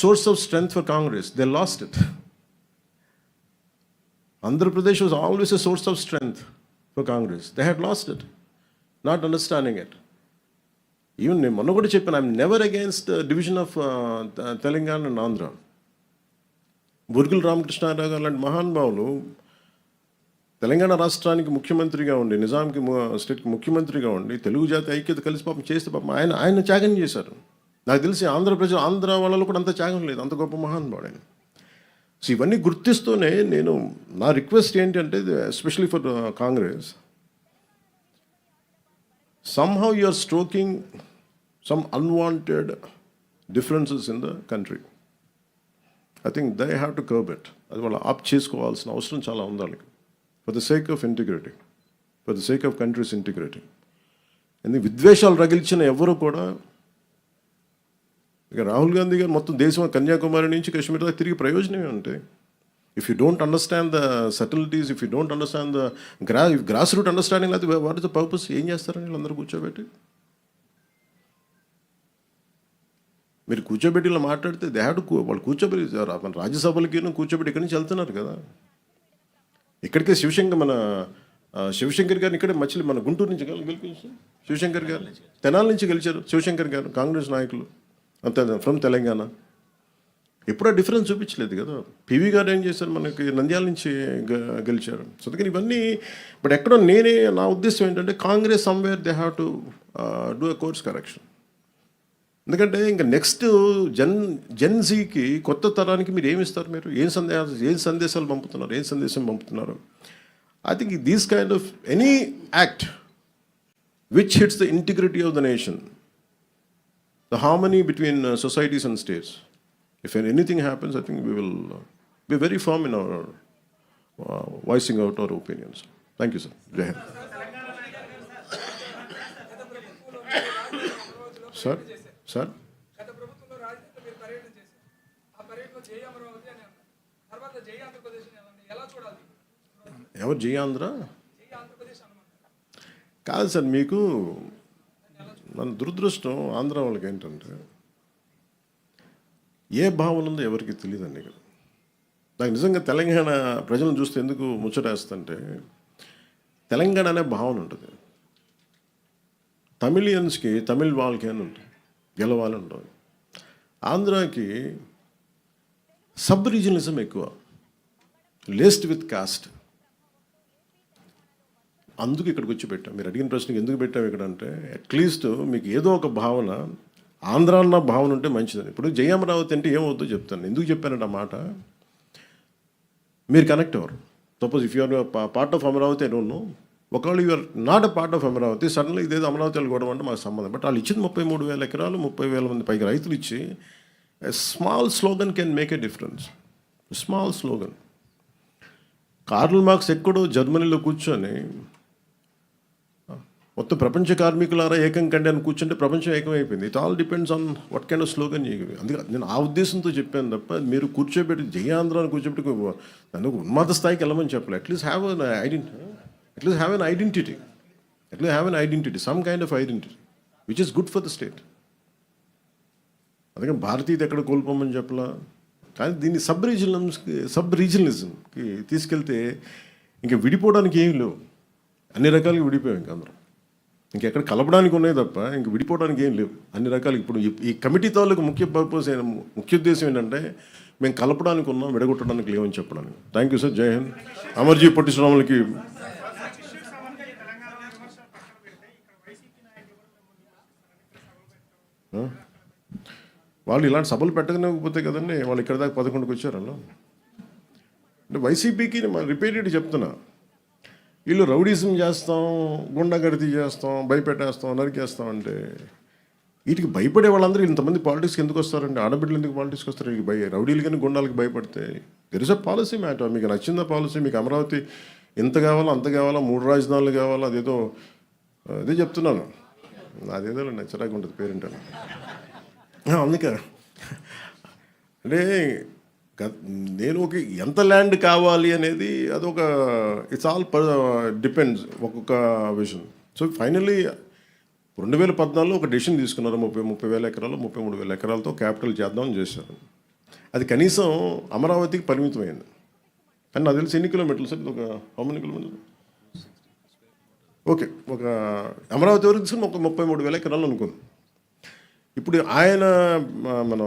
source of strength for Congress. They lost it. Andhra Pradesh was always a source of strength for Congress. They had lost it, not understanding it. Even మొన్న కూడా చెప్పాను, I'm never against division of Telangana and Andhra. Burgula Ramakrishna Rao గారు లాంటి మహానుభావులు తెలంగాణ రాష్ట్రానికి ముఖ్యమంత్రిగా ఉండి, నిజాంకి స్టేట్కి ముఖ్యమంత్రిగా ఉండి, తెలుగు జాతి ఐక్యత కలిసి పాపం చేస్తే పాపం ఆయన త్యాగం చేశారు. నాకు తెలిసి ఆంధ్ర వాళ్ళలో కూడా అంత త్యాగం లేదు, అంత గొప్ప మహానుభావుడు ఆయన. సో ఇవన్నీ గుర్తిస్తూనే నేను నా రిక్వెస్ట్ ఏంటంటే, especially for Congress, somehow you are stoking some unwanted differences in the country. I think they have to curb it. అది వాళ్ళు ఆప్ చేసుకోవాల్సిన అవసరం చాలా ఉంది వాళ్ళకి, for the sake of integrity, for the sake of countries integrity. ఎందుకు విద్వేషాలు రగిల్చిన ఎవరు కూడా, ఇక రాహుల్ గాంధీ గారు మొత్తం దేశం కన్యాకుమారి నుంచి కాశ్మీర్ దాకా తిరిగి ప్రయోజనమే ఉంటాయి. If you don't understand the subtleties, if you don't understand the grassroots understanding, what is the purpose? ఏం చేస్తారని వీళ్ళందరూ కూర్చోబెట్టి, మీరు కూర్చోబెట్టి ఇలా మాట్లాడితే దే హ్యావ్ టు, వాళ్ళు కూర్చోబెట్టి మన రాజ్యసభలకి కూర్చోబెట్టి ఇక్కడి నుంచి వెళ్తున్నారు కదా. ఇక్కడికే శివశంకర్ గారిని ఇక్కడే మన గుంటూరు నుంచి గెలిపించారు. శివశంకర్ గారు తెనాలి నుంచి గెలిచారు. శివశంకర్ గారు కాంగ్రెస్ నాయకులు అంతే, ఫ్రమ్ తెలంగాణ. ఎప్పుడూ డిఫరెన్స్ చూపించలేదు కదా. పివి గారు ఏం చేశారు, మనకి నంద్యాల నుంచి గెలిచారు. సో అందుకని ఇవన్నీ, బట్ ఎక్కడో నా ఉద్దేశం ఏంటంటే, Congress somewhere they have to do a course correction. ఎందుకంటే ఇంకా నెక్స్ట్ జెన్జీకి, కొత్త తరానికి మీరు ఏమి ఇస్తారు? మీరు ఏం సందేశాలు పంపుతున్నారు, ఏం సందేశం పంపుతున్నారు? I think these kind of any act which hits the integrity of the nation, the harmony between societies and states. If anything happens, I think we will be very firm in our voicing out our opinions. Thank you, sir. Jai Hind. Sir. ఎవరు జై ఆంధ్ర కాదు sir. మీకు మన దురదృష్టం ఆంధ్ర వాళ్ళకి ఏంటంటే, ఏ భావన ఉందో ఎవరికి తెలియదండి. ఇక్కడ నాకు నిజంగా తెలంగాణ ప్రజలను చూస్తే ఎందుకు ముచ్చటేస్తుంటే, తెలంగాణ అనే భావన ఉంటుంది. తమిళియన్స్కి, తమిళ్ వాళ్ళకి అని ఉంటుంది, గెలవాలని ఉంటుంది. ఆంధ్రాకి సబ్ రీజనలిజం ఎక్కువ, లేస్డ్ విత్ కాస్ట్. అందుకు ఇక్కడికి వచ్చి పెట్టాం. మీరు అడిగిన ప్రశ్నకి ఎందుకు పెట్టాం ఇక్కడ అంటే, అట్లీస్ట్ మీకు ఏదో ఒక భావన, ఆంధ్ర అన్న భావన ఉంటే మంచిదని. ఇప్పుడు జై అమరావతి అంటే ఏమవుతుందో చెప్తాను. ఎందుకు చెప్పానంటే ఆ మాట, మీరు కనెక్ట్ అవ్వరు. Suppose if you're part of Amaravati, I don't know, ఒకవేళ you're not a part of Amaravati, suddenly ఇదేదో అమరావతి వెళ్ళి అంటే మాకు సంబంధం. బట్ వాళ్ళు ఇచ్చింది 33,000 ఎకరాలు, 30,000 మంది పైకి రైతులు ఇచ్చి, small slogan can make a difference. Small slogan. Karl Marx ఎక్కడో జర్మనీలో కూర్చొని, మొత్తం ప్రపంచ కార్మికులారా ఏకం కండి అని కూర్చుంటే ప్రపంచం ఏకమైపోయింది. It all depends on what kind of slogan. అందుకే నేను ఆ ఉద్దేశంతో చెప్పాను తప్ప, మీరు కూర్చోబెట్టి జై ఆంధ్ర అని కూర్చోబెట్టి నన్ను ఉన్నత స్థాయికి వెళ్ళమని చెప్పలేదు. At least have an identity, some kind of identity which is good for the state. అందుకని భారతీయత ఎక్కడ కోల్పోమని చెప్పలా. కానీ దీన్ని సబ్ రీజనలిజంకి తీసుకెళ్తే ఇంకా విడిపోవడానికి ఏమి లేవు. అన్ని రకాలుగా విడిపోయాం ఇంకా అందరం. ఇంకెక్కడ కలపడానికి ఉన్నాయి తప్ప ఇంక విడిపోవడానికి ఏం లేవు. అన్ని రకాలు. ఇప్పుడు ఈ కమిటీ తాలూకు ముఖ్య ఉద్దేశం ఏంటంటే, మేము కలపడానికి ఉన్నాం, విడగొట్టడానికి లేవని చెప్పడానికి. Thank you sir. జై హింద్. అమర్జీ పొట్టి శ్రీరాములకి వాళ్ళు ఇలాంటి సభలు పెట్టకపోతే కదండి వాళ్ళు ఇక్కడ దాకా 11కి వచ్చారు. అలా అంటే వైసీపీకి రిపీటెడ్ చెప్తున్నా, వీళ్ళు రౌడీజం చేస్తాం, గుండాగర్దీ చేస్తాం, భయపెట్టేస్తాం, నరికేస్తాం అంటే, వీటికి భయపడే వాళ్ళందరూ ఇంతమంది పాలిటిక్స్కి ఎందుకు వస్తారండి? ఆడబిడ్డలు ఎందుకు పాలిటిక్స్కి వస్తారు? రౌడీలు కానీ గుండాలకి భయపడితే there is a policy matter. మీకు నచ్చిందా పాలసీ? మీకు అమరావతి ఎంత కావాలో అంత కావాలా, 3 రాజధానులు కావాలా, అదేదో అదే చెప్తున్నాను. అదేదో నచ్చరాగా ఉంటుంది పేరేంటని. అందుకే అంటే నేను ఎంత ల్యాండ్ కావాలి అనేది అదొక, ఇట్స్ ఆల్ డిపెండ్స్ ఒక్కొక్క విషయం. సో ఫైనల్లీ 2014లో ఒక డెసిషన్ తీసుకున్నారు. 30,000 ఎకరాలు 33,000 ఎకరాలతో క్యాపిటల్ చేద్దామని చేశారు. అది కనీసం అమరావతికి పరిమితమైంది. కానీ నాకు తెలిసి ఎన్ని కిలోమీటర్లు సార్? ఇది ఒక హౌ మెనీ కిలోమీటర్లు? ఓకే, ఒక అమరావతి వరకు తీసుకుని ఒక 33,000 ఎకరాలు అనుకుంది. ఇప్పుడు ఆయన మన